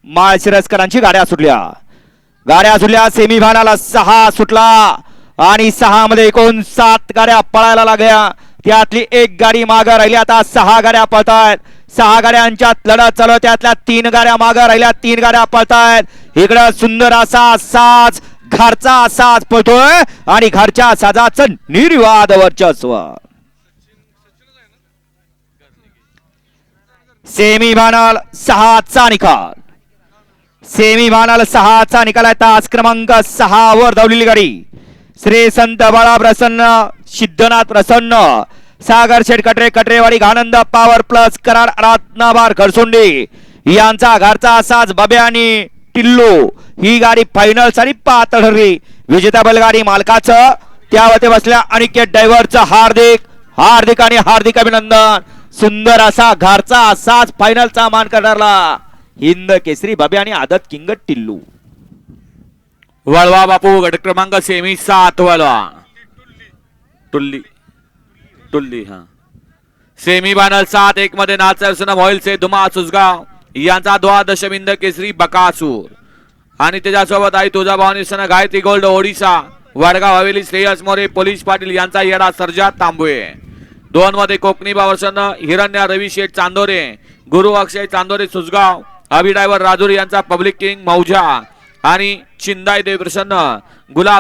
माळशिरसकरांची गाड्या सुटल्या सेमीफायनल 6 सुटला आणि 6 मध्ये एकूण 7 गाड्या पळायला लागल्या त्यातली एक गाडी मागे राहिली आता 6 गाड्या पळतायत 6 गाड्यांच्यात लढत चालू त्यातल्या 3 गाड्या मागे राहिल्या 3 गाड्या पळतायत इकडे सुंदर असा साज घरचा साज पळतोय आणि घरच्या साजाचं निर्विवाद वर्चस्व सेमीफायनल 6 चा निकाल सेमीफायनल 6 चा निकाल आहे तास क्रमांक 6 वर धावलेली गाडी श्री संत बाळा प्रसन्न सिद्धनाथ प्रसन्न सागर शेठ कटरेवाडी आनंद पॉवर प्लस कराड रत्नाबार खरसुंडी यांचा घरचा साज बब्या आणि टिल्लू ही गाडी फायनल साठी पात्र ठरली विजेता बैलगाडी मालकाचं त्यावरती बसल्या अनिकेत ड्रायव्हरचं हार्दिक आणि हार्दिक अभिनंदन सुंदर असा घरचा साज फायनलचा मान करणारा हिंद केसरी बब्या आणि आदत किंग टिल्लू वळवा बापू गट क्रमांक सेमी 7 वळवा टुल्ली हा सेमी फायनल 7-1 मध्ये नाचरसन मोहिल से धुमा सुसगाव यांचा द्वादश बिंद केसरी बकासूर आणि त्याच्यासोबत आई तुळजाभवानी सन गायत्री गोल्ड ओडिशा वडगाव हवेली श्रेयस मोरे पोलीस पाटील यांचा येडा सर्जा तांबुये 2 मध्ये कोकणी बावरसन हिरण्या रवी शेठ चांदोरे गुरु अक्षय चांदोरे सुसगाव अभि ड्रायव्हर राजुरी यांचा पब्लिक किंग मौजा आणि चिंदाय देव प्रसन्न गुलाब